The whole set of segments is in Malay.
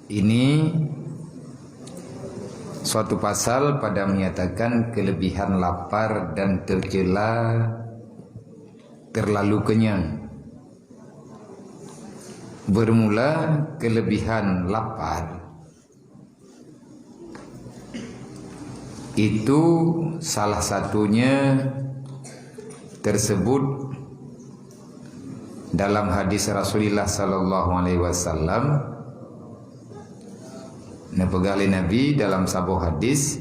Ini suatu pasal pada menyatakan kelebihan lapar dan tercela terlalu kenyang. Bermula kelebihan lapar itu salah satunya tersebut dalam hadis Rasulullah sallallahu alaihi wasallam. Napegali Nabi dalam sebuah hadis,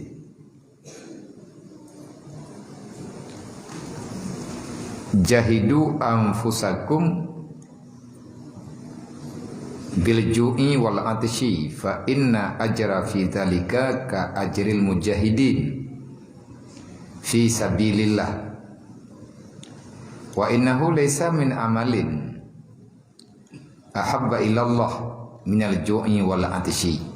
jahidu anfusakum bil ju'i wal atshi fa inna ajra fi dzalika ka ajril mujahidin fi sabilillah wa innahu laysa min amalin ahabba ilallah minal ju'i wal atshi.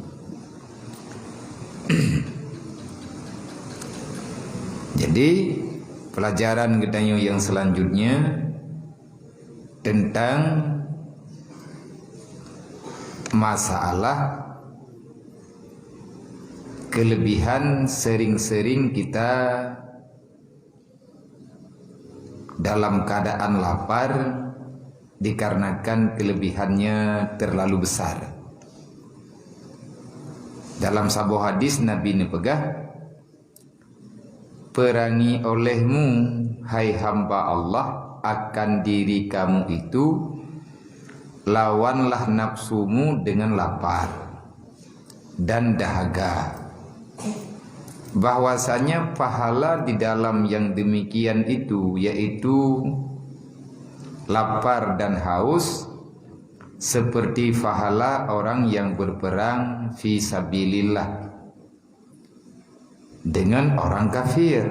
Jadi pelajaran kita yang selanjutnya tentang masalah kelebihan sering-sering kita dalam keadaan lapar dikarenakan kelebihannya terlalu besar. Dalam sebuah hadis Nabi nepegah, perangi olehmu hai hamba Allah akan diri kamu itu, lawanlah nafsumu dengan lapar dan dahaga. Bahwasanya pahala di dalam yang demikian itu, yaitu lapar dan haus, seperti pahala orang yang berperang fi sabilillah dengan orang kafir,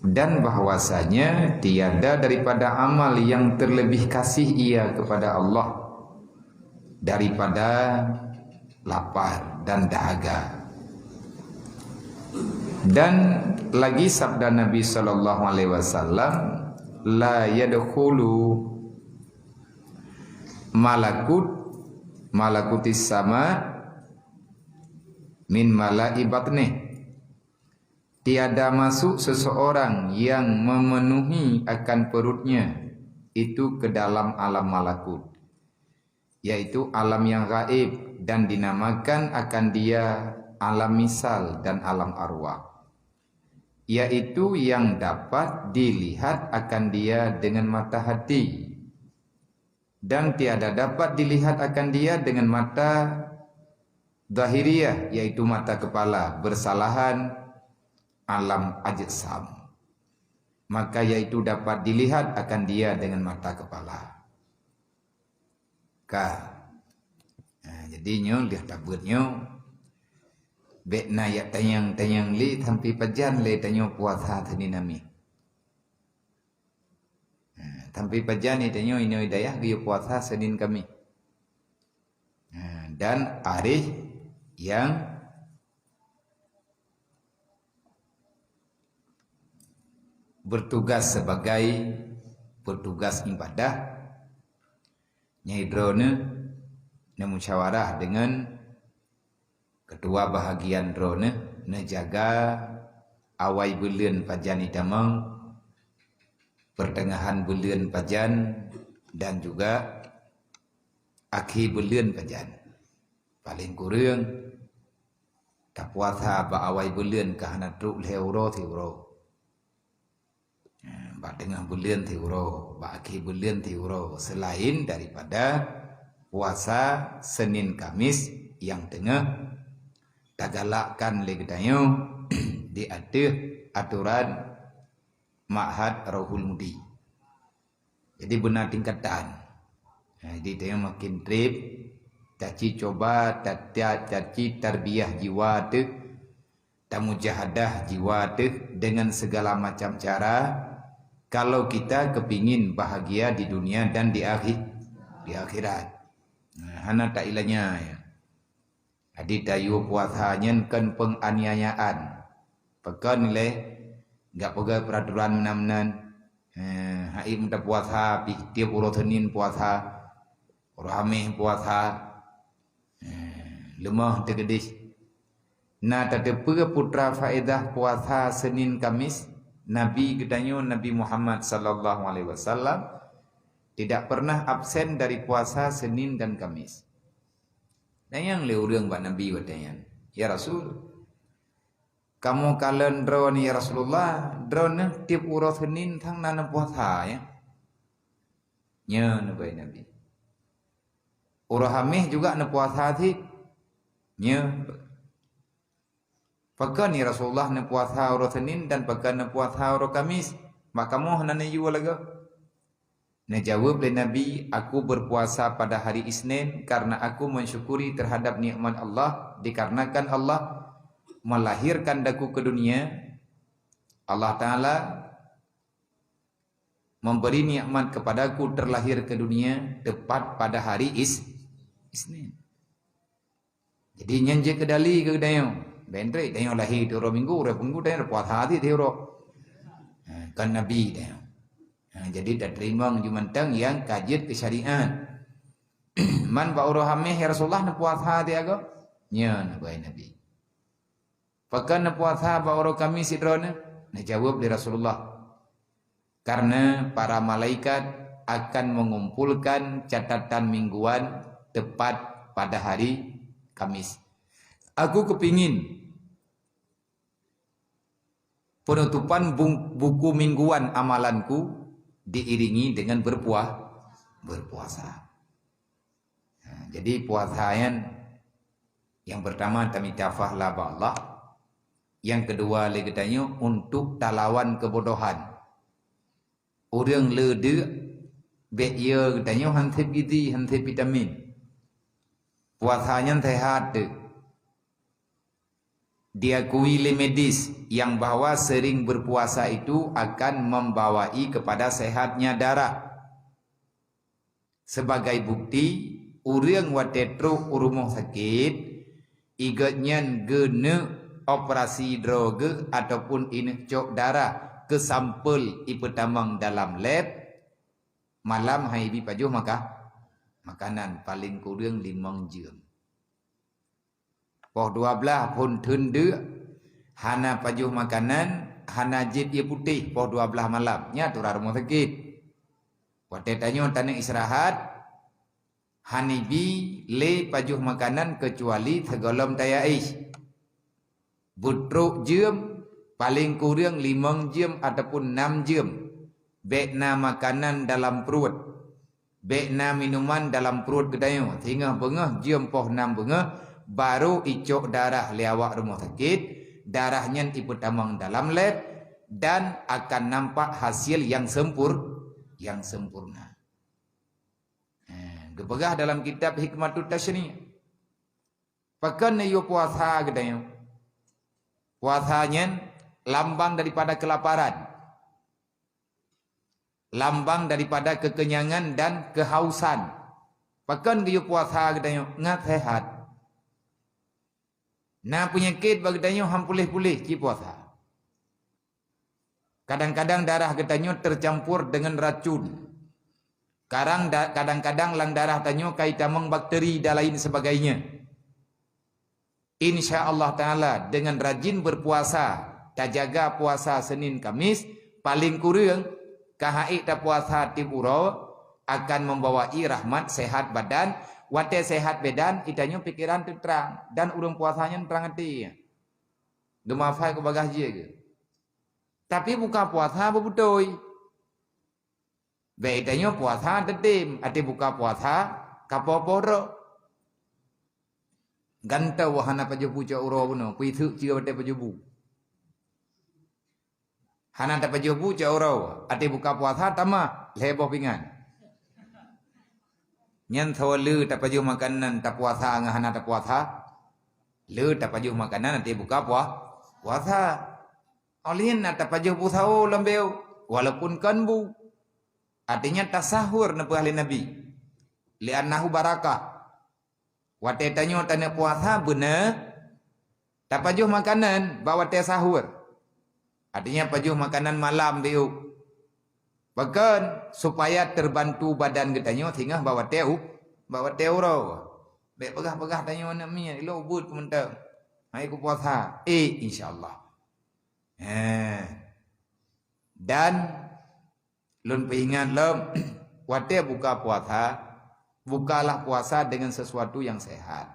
dan bahwasanya tiada daripada amal yang terlebih kasih ia kepada Allah daripada lapar dan dahaga. Dan lagi sabda Nabi sallallahu alaihi wasallam, la yadkhulu malakutis sama min malai batnih. Tiada masuk seseorang yang memenuhi akan perutnya itu ke dalam alam malakut, yaitu alam yang gaib, dan dinamakan akan dia alam misal dan alam arwah, yaitu yang dapat dilihat akan dia dengan mata hati dan tiada dapat dilihat akan dia dengan mata zahiriyah, yaitu mata kepala, bersalahan alam ajsam, maka yaitu dapat dilihat akan dia dengan mata kepala. Jadinya lihat tabutnya bekna ya tanyang li tampi pajan le tanyo puasa tani nami. Tampi pajan ni tanyo ino hidayah dia puasa Senin kami. Dan hari yang bertugas sebagai petugas ibadah, Nyai drone musyawarah dengan ketua bahagian drone jaga awal bulan pajan idamang, pertengahan bulan pajan, dan juga akhir bulan pajan. Paling kurang tak puasa ba awal bulan kahana truk leuro tiuro. Ba tengah bulan tiuro, ba akhir bulan tiuro, selain daripada puasa Senin Kamis yang tengah tagalakkan legdayo diatur aturan Ma'had Rohul Mudi. Jadi benar tingkatan. Jadi dia makin trip, caci coba, caci tarbiyah jiwa tu, tamujahadah jiwa tu dengan segala macam cara. Kalau kita kepingin bahagia di dunia dan di akhirat. Hana tak ilanya ya. Jadi dayu puasanya kan penganiayaan. Pekan nilai enggak pegang peraturan menam-menam. Hai minta puasa tiap uruh Senin puasa, uruh Khamis puasa. lemah tergedis. Na tadepur putra faedah puasa Senin Kamis, Nabi gedanyo Nabi Muhammad sallallahu alaihi wasallam tidak pernah absen dari puasa Senin dan Kamis. Dan yang leurang buat Nabi watayan, ya Rasul, kamu kalen drone ya Rasulullah, drone tiap urut Senin thang nana puasa ya. Nya nabai Nabi. Urut Hamih juga na puasa thi. Nya. Pakan ya Rasulullah na puasa urut Senin dan pakan na puasa urut Kamis. Maka kamu nana yu laga. Na jawab oleh Nabi, aku berpuasa pada hari Isnin karena aku mensyukuri terhadap nikmat Allah dikarenakan Allah melahirkan daku ke dunia. Allah Ta'ala memberi nikmat kepadaku terlahir ke dunia tepat pada hari Isnin. Jadi nyenje kedali ke dayo. Bentre dayo lahir di orang minggu, orang minggu dayo puasa hati dayo. Kan Nabi dayo. Jadi dah terima jumantang yang kajit kesyariat. Man ba uro hamih ya Rasulullah na puasa dia go? Nya na bae Nabi. Pakan na puasa ba uro kami sidrona? Na jawab di Rasulullah. Karena para malaikat akan mengumpulkan catatan mingguan tepat pada hari Kamis. Aku kepingin penutupan buku mingguan amalanku diiringi dengan berpuasa. Nah, jadi puasaan yang pertama tamitafah laba Allah, yang kedua legetanyo untuk talawan kebodohan. Orang lede be ia getanyo hantip gizi, hantip vitamin. Puasanya sehat. Diakui oleh medis yang bahwa sering berpuasa itu akan membawai kepada sehatnya darah. Sebagai bukti, orang watetro urumuh sakit, igatnya gene operasi droge ataupun ini cok darah ke sampel ipetamang dalam lab, malam haibi pajuh makanan paling kurang 5 jam. Poh 12 pun tunda hana pajuh makanan hana jid ia putih poh 12 malam nya turah rumah sakit. Wate tanyo tanah istirahat hanibi le pajuh makanan kecuali tegolom tayaish. Butruk jam paling kurang 5 jam ataupun 6 jam. Bekna makanan dalam perut. Bekna minuman dalam perut gedayo. Sehingga bengah jam poh 6 bengah baru icok darah lewat rumah sakit, darahnya iputamang dalam lab dan akan nampak hasil yang sempurna. Gebegah dalam kitab Hikmatut Tashni'. Pakan yo puasa gedayo. Puasanya lambang daripada kelaparan. Lambang daripada kekenyangan dan kehausan. Pakan yo puasa gedayo ngat sehat. Nah penyakit bagdanyo hampulih-pulih ci puasa. Kadang-kadang darah getanyo tercampur dengan racun. Kadang-kadang lang darah tanyo kaitamang bakteri dan lain sebagainya. InsyaAllah Ta'ala dengan rajin berpuasa, tak jaga puasa Senin Kamis, paling kurang kahai tak puasa tiburo akan membawai rahmat sehat badan. Wate sehat bedan, itanyo pikiran terang dan urang puasanya terang hati. Gemafai ke bagah je ke. Tapi buka puasa bebutoi. Be itanyo puasa tetim, ati buka puasa kapoporo. Ganta wahana pajubu ca uro buno, puithu cia wate pajubu. Hana ta pajubu ca uro, ati buka puasa tama leboh pingan. Nyan thawa le tak pajuh makanan tak puasa ngahana tak puasa. Le tak pajuh makanan nanti buka puasa. Olin tak pajuh pusau lembeu walaupun kanbu. Artinya tasahur nepu ahli Nabi. Li'annahu barakah. Wate tanyo tanya puasa benar. Tak pajuh makanan bawa teh sahur. Artinya pajuh makanan malam biu. Bahkan supaya terbantu badan getanyo sehingga bawa teu ro. Baik pegah-pegah tanya mana mi ilo ubud ku mentang. Hai ku puasa. Insyaallah. Dan lun peingat lom wate buka puasa, bukalah puasa dengan sesuatu yang sehat.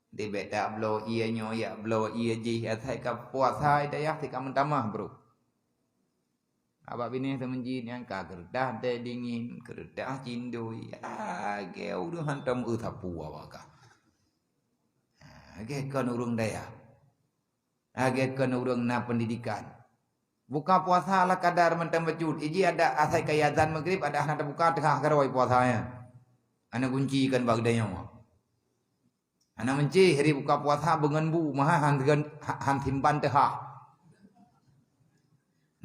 Di beda blo ia nyoya blo ia ji atai ka puasa daya tika mentamah bro. Abak bini temenjin yang ka gerdah de dingin, gerdah cindui. Age udah hantam utapu awaka. Age kan urung daya. Age kan urung na pendidikan. Buka puasa lah kadar mentam bejut. Iji ada asai kayazan maghrib ada anak buka tengah karoi puasanya. Anak kunci kan bagdanya mah. Anak menci hari buka puasa bengan bu mah han timban teh.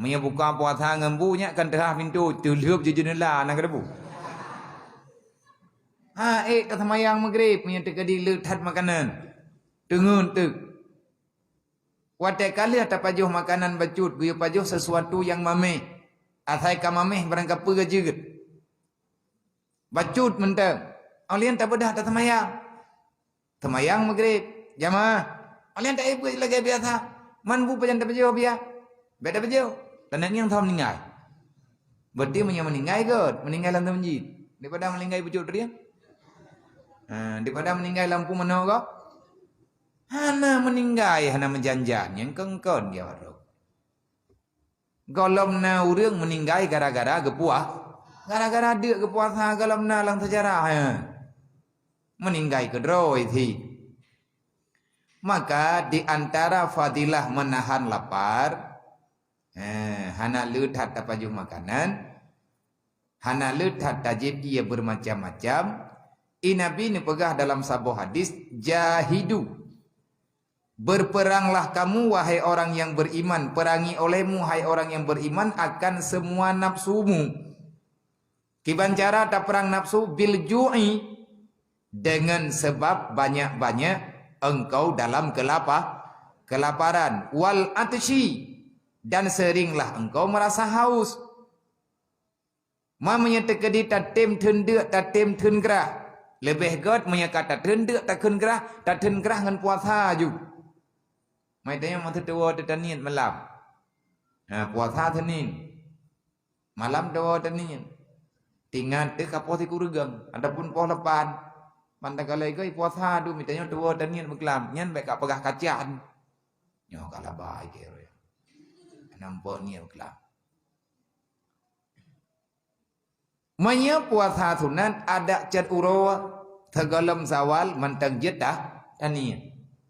Maya buka puasa ngembunya kan tengah pintu tulhup je jendela nak debu. Kata mayang maghrib punya tekadi letat makanan. Tengun tu. Watai kali ada pajuh makanan bacut, guyu pajuh sesuatu yang mameh. Athai ka mameh barang apa jeget. Bacut mentang. Alian tak bedah tak temayang. Temayang maghrib, jamaah. Alian tak ibu lagi biasa. Man bu pajan tak pajuh biar. Beda pajuh. Dan yang tahu meninggal. Berarti meninggal kot. Meninggal dalam masjid. Daripada meninggal bacut dia. Daripada meninggal lampu mana kau? Hana meninggal, hana menjanjan yang kengkon dia baru. Golom na urang meninggal gara-gara gepuah. Gara-gara dia gepuasa golom na lang sejarah. Meninggal kedroi thi. Maka di antara fadilah menahan lapar, hana leuthat tapajuh makanan, hana leuthat tajib ia bermacam-macam. Nabi ni pegah dalam sebuah hadis, jahidu. Berperanglah kamu wahai orang yang beriman, perangi olehmu hai orang yang beriman akan semua nafsumu. Kiban cara tak perang nafsu bil ju'i, dengan sebab banyak-banyak engkau dalam kelaparan, wal atshi, dan seringlah engkau merasa haus. Mamanya tekedi tatem tendek tatem tengerah. Lebih god menyakata tendek tak kengerah, tak tengerah dengan puasa juga. Mai tanya mata tua tanian malam. Puasa Senin. Malam tua tanian. Tinggal te kapos iku regeng, adapun poh lepan. Mandakalai ko puasa du mitanya tua tanian beklam, nyan baik ka pegah kacian. Nyo kala bai ke. Nampak ni beklam. Manya puasa sunat ada cat uro tegalam zawal mantang jedah tanian.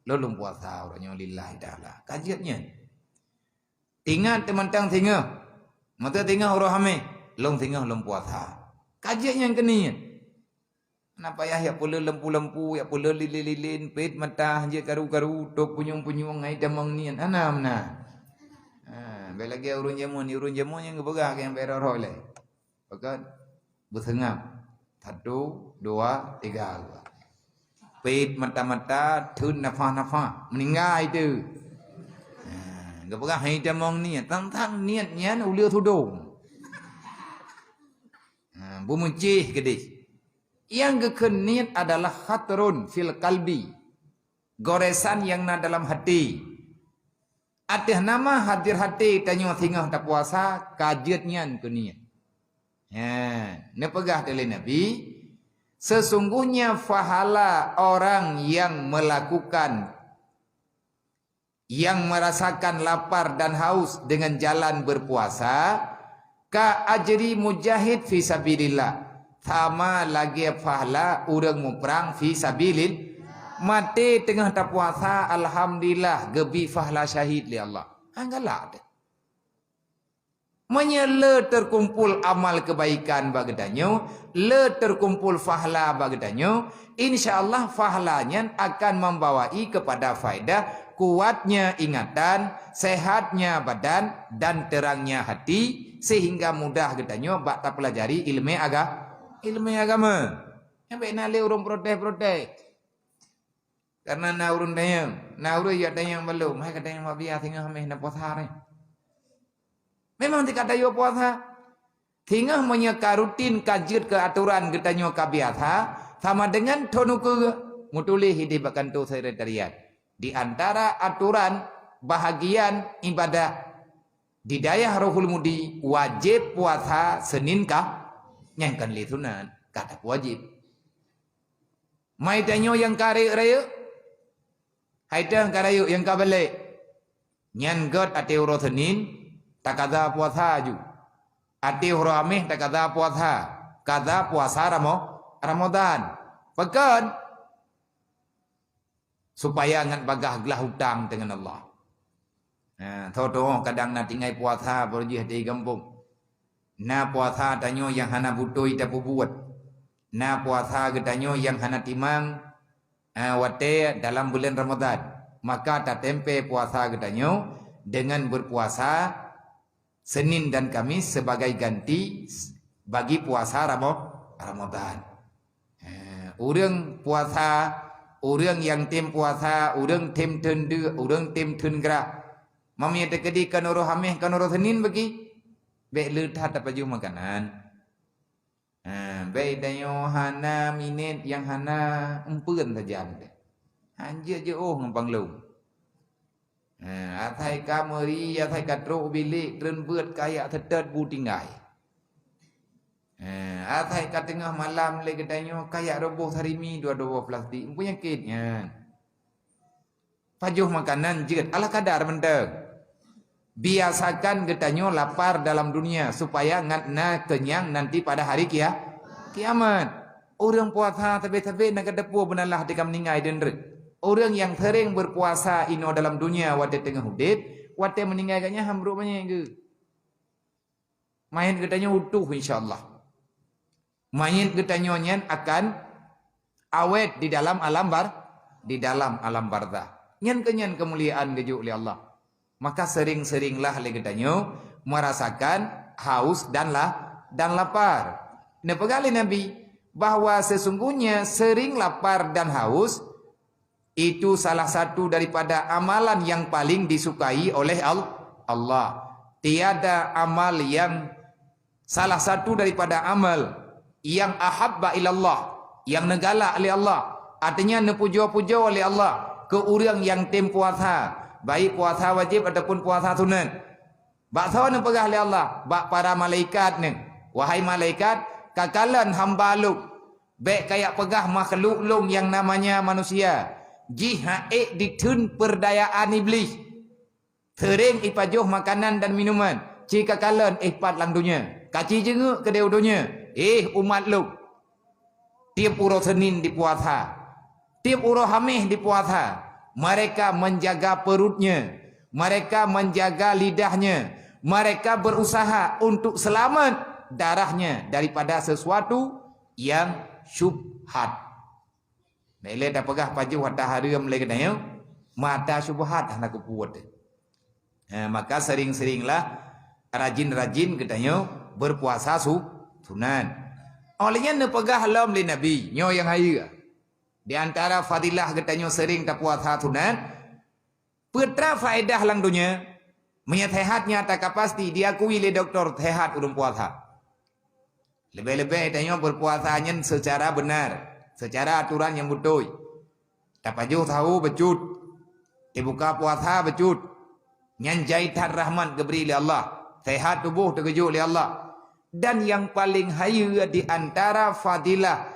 Lolong puasa orangnya lillahi ta'ala. Kajiannya. Tinggal teman-teman tinggal. Mata tinggal orang hamil. Long tinggal long puasa. Kajiannya kenian. Kenapa ya pula lempu-lempu, ya pula lilin-lilin, pet mata, je karu-karu, tok punyung-punyung, ai damang nian. Anam na. Belagi urun jamu ni, urun jamu yang gebegah yang beroroh le. Pakat bersengam. 1, 2, 3. Pet mata-mata thun nafah-nafah meninggal itu. Gapakah hai damong niat tang niatnya ulia tudung. Bumuncih gedis. Yang keken niat adalah khatrun fil qalbi. Goresan yang na dalam hati. Atih nama hadir hati tanya tingah tak puasa kajiatnya ke niat. Ne pegah dari Nabi. Sesungguhnya fahala orang yang melakukan, yang merasakan lapar dan haus dengan jalan berpuasa, ka ajri mujahid fi sabilillah. Sama lagi fahala orang muperang fi sabilin. Mati tengah tak puasa, alhamdulillah gebi fahala syahid li Allah. Anggalah ada. Menyele terkumpul amal kebaikan bagedanyo, le terkumpul fahla bagedanyo, insyaallah fahlanya akan membawai kepada faedah kuatnya ingatan, sehatnya badan dan terangnya hati sehingga mudah gedanyo bak tak pelajari ilmu agama. Sampai nale urung protes. Karena na urun dayang, na urun ya dayang belum, hai kadang mabia tinggal meh na puasa. Memang tidak ada puasa. Tinggal menyeka rutin kajian ke aturan getanyo kabiasa. sama dengan tonuku mutulih hidup akan tu sekretariat. Di antara aturan bahagian ibadah di daya Rohul Mudi wajib puasa Senin kah nyangkan litunan kata wajib. Mai tanyo yang kare raya haidang karayu yang kabalik nyan god ate uro Senin takada puasa ju ate uro ameh takada puasa kada puasa Ramadan pekan supaya ngan bagah gelah hutang dengan Allah. Tahu kadang na tinggai puasa berjih di kampung. Na puasa tanyo yang hana butoi tak buat. Na puasa getanyo yang hana timang wate dalam bulan Ramadan. Maka tak tempe puasa getanyo dengan berpuasa Senin dan Kamis sebagai ganti bagi puasa Ramadan. Urang puasa, urang yang tim puasa, urang tim tendu, urang tim tenggerak. Mami ada kedi kanoro hameh kanoro Senin bagi. Baik letat apa jumpa makanan. Baik dayo hana minit yang hana empun saja anda. Hanja je ngempang lu. Atai kameri, atai katro bilik, dren buat kayak tetet bu tinggai. Atai kat tengah malam lagi danyo kayak roboh sarimi dua plastik. Punya kitnya. Pajuh makanan jid ala kadar mendeng. Biasakan getanyo lapar dalam dunia supaya ngatna kenyang nanti pada hari kiamat. Orang puasa tabe-tabe nak depu benalah dikam ningai denrek. Orang yang sering berpuasa ino dalam dunia wate tengah hudip, wate meninggal ganya hambruk banyak ke. Main getanyo utuh insyaallah. Main getanyo nyen akan awet di dalam alam barzah. Nyen kenyan kemuliaan gejuk oleh Allah. Maka sering-seringlah legetanyo merasakan haus dan lapar. Nepegali Nabi bahwa sesungguhnya sering lapar dan haus itu salah satu daripada amalan yang paling disukai oleh Allah. Tiada amal yang salah satu daripada amal yang ahabba ilallah, yang negala oleh Allah, artinya nepuja-puja oleh Allah ke orang yang tem puasa, baik puasa wajib ataupun puasa sunat. Bakso ne pegah oleh Allah, bak para malaikat ne, wahai malaikat, kakalan hamba lu, baik kayak pegah makhluk long yang namanya manusia, jihae ditun perdayaan iblis, sering ipajuh makanan dan minuman, jika kakalan pat lang dunia, kaci jenguk ke deudunya. Umat lu tiap uro Senin di puasa, tiap uro Hamih di puasa, mereka menjaga perutnya, mereka menjaga lidahnya, mereka berusaha untuk selamat darahnya daripada sesuatu yang syubhat. Nilai dah pegah paju hatta haram lagi dah mata syubhat hendak kuat. Maka sering-seringlah rajin-rajin katanya berpuasa sunan. Olehnya ne pegah halam li Nabi nyo yang haya. Di antara fadilah katanya sering tak puasa sunan. Putra faedah lang dunia. Menyehatnya tak pasti diakui oleh doktor sehat urung puasa. Lebih-lebih katanya berpuasanya secara benar, secara aturan yang betul. Tak paju tahu becut. Dibuka puasa becut. Nyan jaitan rahmat diberi oleh Allah. Sehat tubuh terkejut oleh Allah. Dan yang paling haya di antara fadilah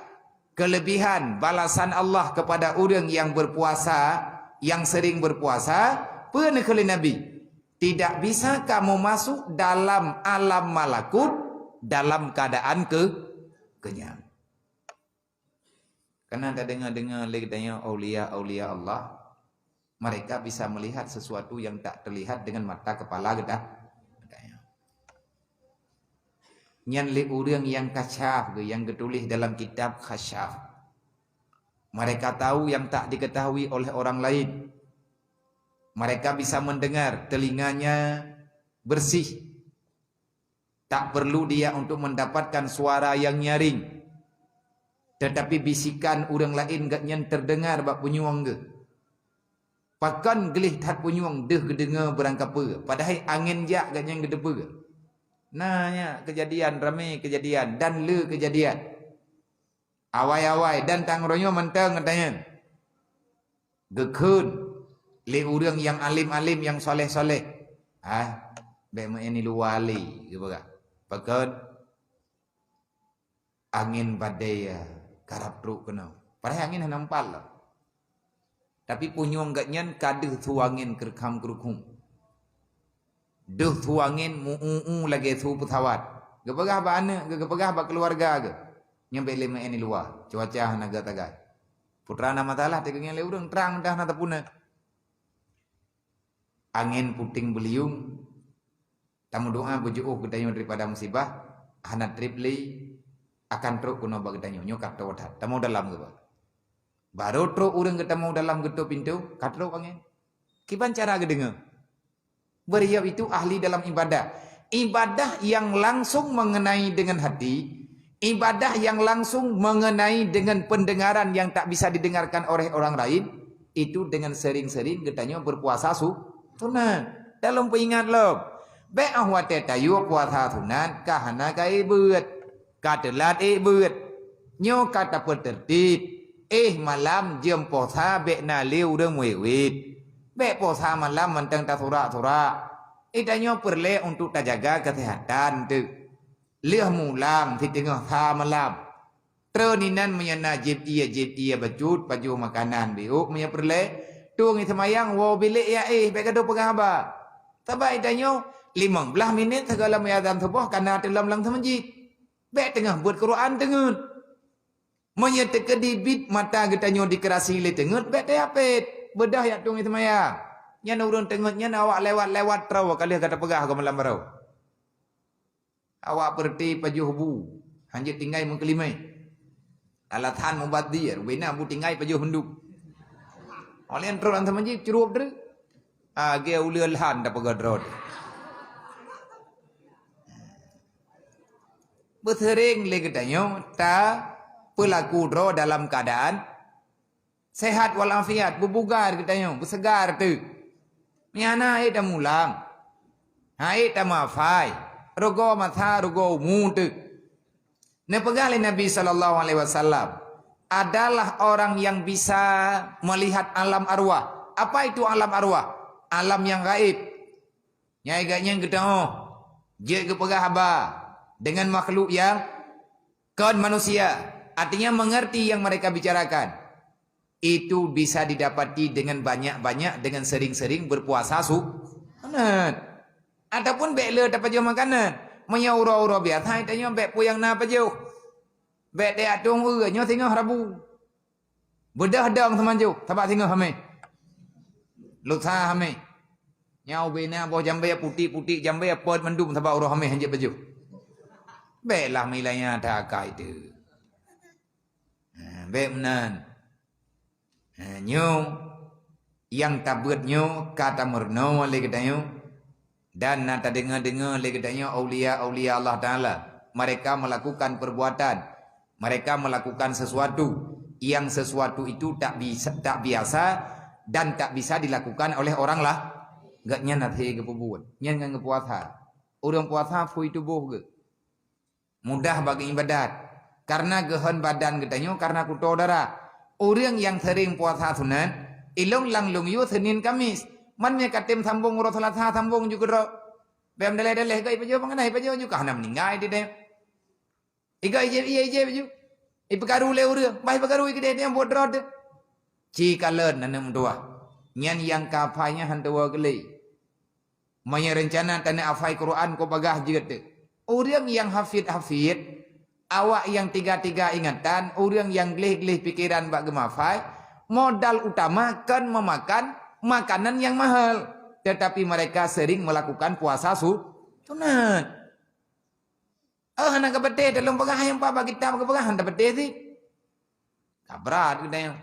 kelebihan balasan Allah kepada orang yang berpuasa, yang sering berpuasa, pernah kali Nabi, tidak bisa kamu masuk dalam alam malakut dalam keadaan kenyang. Karena ada dengar-dengar lagi tanya aulia Allah, mereka bisa melihat sesuatu yang tak terlihat dengan mata kepala kita. Nyan li orang yang kasyaf, yang ditulis dalam kitab kasyaf. Mereka tahu yang tak diketahui oleh orang lain. Mereka bisa mendengar, telinganya bersih. Tak perlu dia untuk mendapatkan suara yang nyaring. Tetapi bisikan orang lain gak nyan terdengar bak punyuang ke. Pakan gelih tat punyuang deh gedengar berangkapa. Padahal angin jak gak nyan gedepa ke. Nah ya, kejadian ramai kejadian dan le kejadian. Awai-awai dan tangronyo menteng katanya. Gekun le urang yang alim-alim yang soleh-soleh. Be ini luwali gitu kan. Pakat angin badai karap truk kena. Padahal angin nampal lah. Tapi punyong gatnyan kadeh tu angin kerkam kerukum. Duh tu angin mu lagi tu petawat. Gepegah ba anak, gepegah ba keluarga ke. Nyampe lima ini luar. Cuaca naga tagai. Putra nama talah tegangnya le urang terang dah nata puna. Angin puting beliung. Tamu doa bujuh gedanyo daripada musibah. Hana tripli akan truk kuno ba gedanyo nyokap tawadat. Tamu dalam ke ba. Baru truk urang ketemu dalam geto pintu, katruk angin. Kiban cara gedenga. Beliau itu ahli dalam ibadah. Ibadah yang langsung mengenai dengan hati. Ibadah yang langsung mengenai dengan pendengaran yang tak bisa didengarkan oleh orang lain. Itu dengan sering-sering katanya berpuasa sunan. Dalam peingat lo. Be ahwate tayu puasa sunan kahana kai beut. Katelat beut. Nyo kata petertib. Malam jam puasa be na liu de muewit. Be puasa malam mentang ta sura-sura. Itanyo perle untuk terjaga kesehatan tu. Liah mulam di tengah malam. Terninan menyana jib iya bacut baju makanan biuk menyana perle. Tuang semayang wo bilik ya be kado pengaba. Tabai itanyo 15 minit segala mayadam subuh kana dalam lang masjid. Be tengah buat Quran tengut. Menyata kedibit mata getanyo dikerasi le tengut be teapet. Bedah ya tuang semayang. Nya urun tengutnya awak lewat-lewat trau kali kata pegah ke malam barau. Awak berti pajuh bu. Hanjit tinggai mengkelimai. Alatan mubadir. Wena bu tinggai pajuh henduk. Oleh yang terang sama jik curup dere. Dia ulian han dah pegah drod. Bersering le katanya. Ta pelaku dro dalam keadaan. Sehat walafiat. Berbugar katanya. Bersegar tu. Miana dah mulang. Dah mafai. Rogo matha rogo mutu. Nepegale Nabi SAW adalah orang yang bisa melihat alam arwah. Apa itu alam arwah? Alam yang gaib. Nyai gaknya kita dia kepegah haba dengan makhluk yang kaum manusia. Artinya mengerti yang mereka bicarakan. Itu bisa didapati dengan banyak-banyak dengan sering-sering berpuasa sunan. Ataupun bek le dapat jual makanan. Menyaura-ura biasa itanya bek puyang na paju. Bek de atung nyo tengah rabu. Bedah dang semanju, tabak tengah hame. Lusa hame. Nyau bena boh jambe putih-putih jambe pod mendum tabak ura hame hanjit baju. Bek lah milanya tak kai tu. Bek menan. Nyo yang tabut nyo kata murno le katanya. Dan nata dengar-dengar le katanya aulia-aulia Allah Ta'ala. Mereka melakukan perbuatan. Mereka melakukan sesuatu. Yang sesuatu itu tak biasa. Dan tak bisa dilakukan oleh orang lah. Gaknya nanti kepubuan. Yang puasa. Orang puasa fui tubuh ke. Mudah bagi ibadat. Karena gehan badan katanya. Karena kutu darah. Orang yang sering puasa sunan. Ilong langlung yu Senin Kamis. Mannya katim sambung urut Selasa sambung juga ro. Bem daleh-daleh kai pajo mengenai pajo juga hana meninggai di dem. Iga ije pajo. Ipekaru le urang, bai pekaru ike dem buat rod. Ci kalen nanem dua. Nyan yang kapainya hantawa gele. Manya rencana tanah afai Quran ko bagah jeut. Urang yang hafid awak yang tiga ingatan, urang yang gleh-gleh pikiran bak gemafai, modal utama kan memakan makanan yang mahal. Tetapi mereka sering melakukan puasa sunat. Hana kebetih dalam pegah yang apa kita pegah hana betih sih. Kabrat kita yang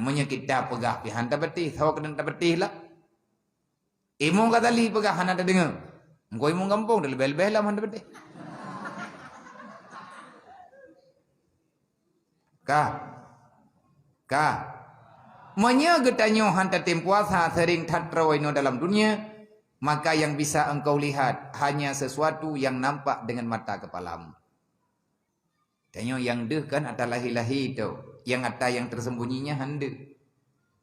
menyekita pegah pi hana betih, tahu kena betih lah. Imong kata li pegah hana tak dengar. Engkau imong kampung dah lebih-lebih lah hana betih. Kah. Manya getanyo hantar tim puasa sering tatrawino dalam dunia, maka yang bisa engkau lihat hanya sesuatu yang nampak dengan mata kepalamu. Tanya yang deh kan ada lahir-lahir tu. Yang ada yang tersembunyinya handa.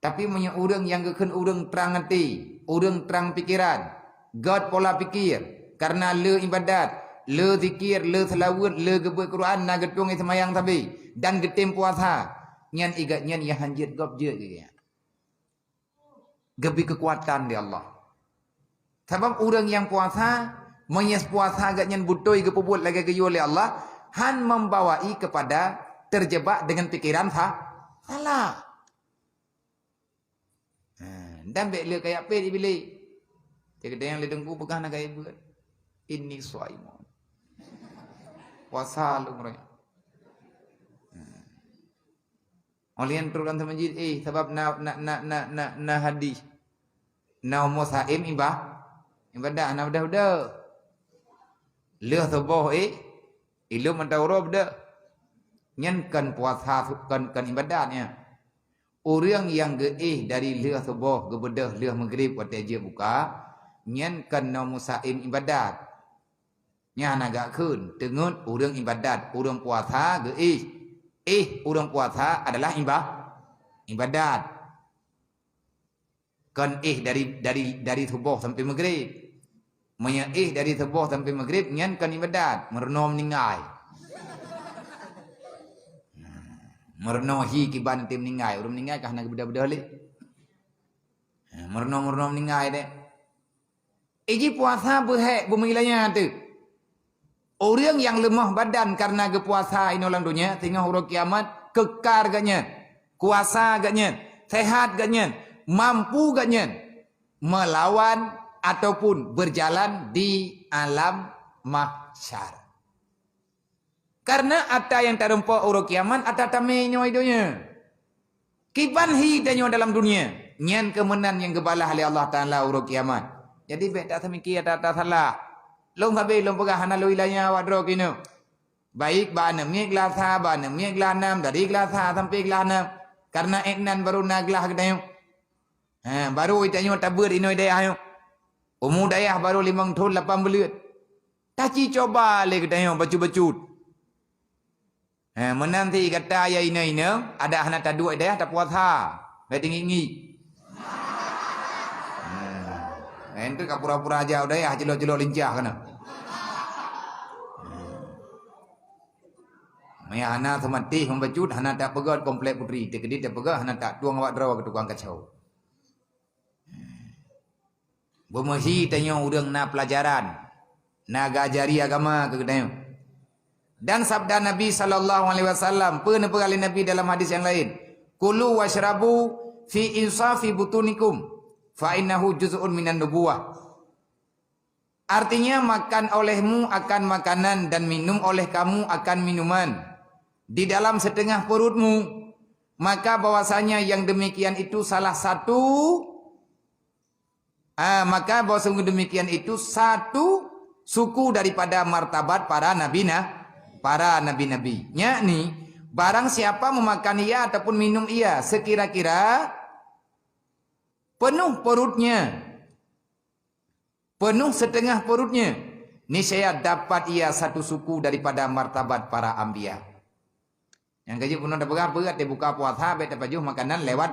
Tapi punya orang yang gekan orang terang hati, orang terang pikiran, God pola pikir, karena le ibadat, le zikir, le selawat, le gebut Quran, na getung semayang tabi, dan getim puasa, nyan igat nyan ya hanjit gob je dia. Gebi kekuatan di Allah. Sebab orang yang puasa, menyes puasa agak nyan butoi ke puput lagi ke oleh Allah, han membawai kepada terjebak dengan pikiran salah. Dan bek le kayak pe di bilik. Dia kata yang ledengku pegang nak kayak buat. Ini suaimun. Puasa lu mereka. Oleh yang turun sama masjid, sebab na hadis. Na umur saim ibadah na udah. Le subuh ilu mentaurob dah. Nyankan puasa kan ibadatnya. Orang yang dari leh subuh ke bedah leh maghrib waktu dia buka, nyankan na musaim ibadat. Nya agak kun, tengut orang ibadat, orang puasa ke orang puasa adalah ibadat. Kan dari subuh sampai maghrib. Manya dari subuh sampai maghrib nyankan ibadat, merenom ningai. Merno hi kiban tim ningai, orang ningai kah nak beda-beda le. Merno ningai deh. Iji puasa berhak bermilanya tu. Orang yang lemah badan karena kepuasa ini orang dunia, sehingga huruf kiamat kekar gaknya, kuasa gaknya, sehat gaknya, mampu gaknya melawan ataupun berjalan di alam mahsyar. Karena ada yang terempa urut kiamat, ada tamenya hidunya. Kiban hidanya dalam dunia. Nyan kemenan yang kebalah oleh Allah Ta'ala urut kiamat. Jadi baik tak semikir tak salah. Long habis long pegah hana lo ilahnya wadro kini. Baik bana mi kelas ha, bana mi kelas 6, dari kelas ha sampai kelas 6. Karena eknan baru na kelas kedayung. Baru itanya tabur ino daya ayo. Umur daya baru 5 tahun 8 bulan. Taci coba le kedayung bacu-bacut. Menanti kata ayah ina ada anak tak dua dah tak puasa. Baik tinggi. Ente ka pura-pura aja udah ya jelok-jelok lincah kana. Maya anak semati membacut anak tak pegat komplek putri. Tekedi tak pegat anak tak tuang awak draw ke tukang kacau. Bermesi tanya urang na pelajaran. Na gajari agama ke kedayung. Dan sabda Nabi SAW, pernah kali Nabi dalam hadis yang lain, kulu washrabu fi insafi butunikum fa innahu juz'un minan nubuwah. Artinya makan olehmu akan makanan dan minum oleh kamu akan minuman di dalam setengah perutmu, maka bahwasanya yang demikian itu salah satu maka bahwasanya demikian itu satu suku daripada martabat para nabi-nabi. Yakni barang siapa memakan ia ataupun minum ia sekira-kira penuh perutnya, penuh setengah perutnya, niscaya dapat ia satu suku daripada martabat para anbiya. Yang gaji penuh dah berat dia buka puasa baik dapat juh makanan lewat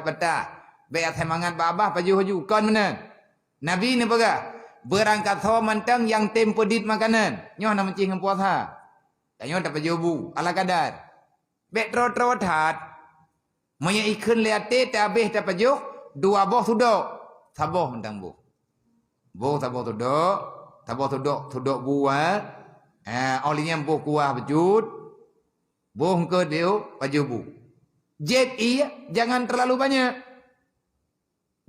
betah. Baik semangat babah pajuh haju kan mana? Nabi ni berat. Berangkat sawa mantang yang tempedit makanan. Nyoh nak mencing puasa. Tanya dapat jobu ala kadar. Bet tro that. Maya ikan liate tak habis dapat joh. 2 boh sudok. Saboh mentang boh. Boh saboh sudok. Saboh sudok buah. Olinya boh kuah bejut. Boh ke dia pajobu. Jet jangan terlalu banyak.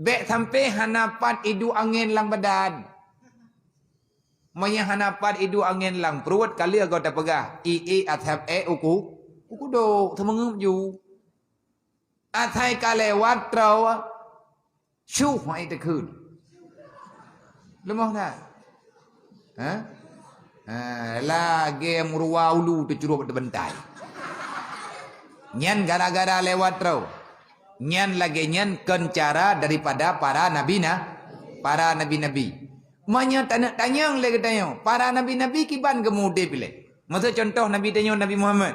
Bet sampai hanapat idu angin lang badan. Maya hanapat idu angin lang perut kali agak tak pegah. Athap uku do semengum ju. Athai kalewat trau. Syuh mai tekun. Lemah tak? Lagi muruwa ulu tercurup terbentai. Nyan gara-gara lewat trau. Nyan lagi nyan kencara daripada para nabi-nabi. Manya tanya lagi tanya. Para nabi-nabi kiban kemudian pilih. Maksud contoh Nabi tanya Nabi Muhammad,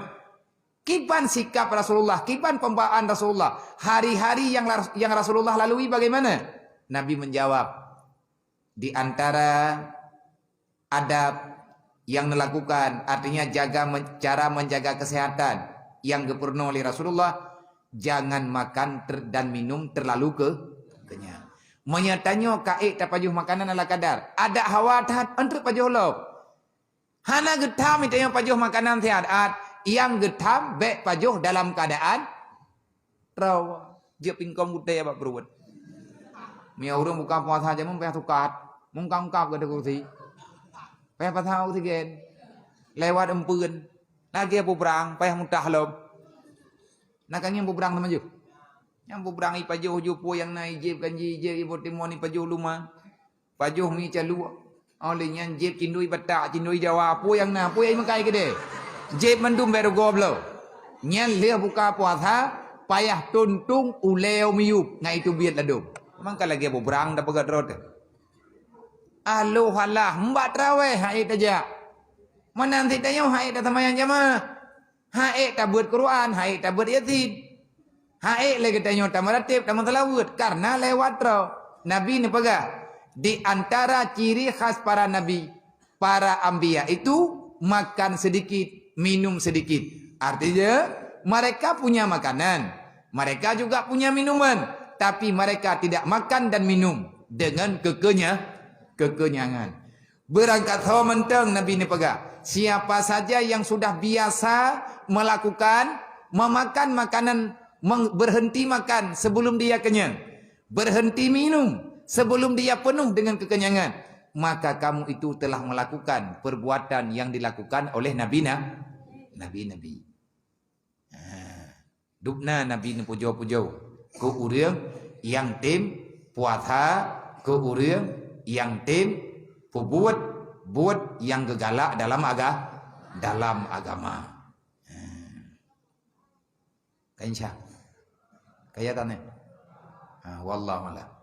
kipan sikap Rasulullah, kipan pembawaan Rasulullah, hari-hari yang Rasulullah lalui bagaimana? Nabi menjawab, di antara adab yang dilakukan, artinya cara menjaga kesehatan yang diperlukan oleh Rasulullah, jangan makan dan minum terlalu kenyang. Menyatanya kaik tak pajuh makanan ala kadar. Ada hawa tahat untuk pajuh lo. Hana getam itu yang pajuh makanan tiadat. Yang getam baik pajuh dalam keadaan rawa. Dia pingkong budaya apa berubat. Mia orang buka puasa aja mempayah tukat. Mungkap-ungkap ke kursi. Payah patah oksigen. Lewat empun. Lagi apa berang. Payah muntah lom. Nakangnya apa berang teman je. Yang berang i pajuh jupo yang naik jeb kan jeb ibu timoni pajuh luma. Pajuh mi calu. Olehnya jeb cindui batak, cindui Jawa. Apa yang na? Apa yang makai ke dia? Jeb mendum baru goblo. Nyan dia buka puasa, payah tuntung uleo miup. Ngai itu biat ladum. Mangka lagi apa berang dah pegat rot. Aloh halah, mbak terawih haid aja. Mana nanti tanya haid dah tamayan jamaah. Haid tak buat Quran, haid tak buat yasin. Haid lagi tanya tak meratib, tak mentelawud. Karena lewat roh. Nabi ni pegah. Di antara ciri khas para nabi, para anbiya itu makan sedikit, minum sedikit. Artinya mereka punya makanan, mereka juga punya minuman, tapi mereka tidak makan dan minum dengan kekenyangan. Berangkat hawa mentang Nabi ni pegah. Siapa saja yang sudah biasa melakukan memakan makanan, berhenti makan sebelum dia kenyang, berhenti minum sebelum dia penuh dengan kekenyangan, maka kamu itu telah melakukan perbuatan yang dilakukan oleh nabi-nabi. Dupna nabi ni pujo-pujo ke urang yang tim puasa, ke urang yang tim buat yang gegalak dalam agama. Kainsya. Kaya tanya. Wallahu a'lam.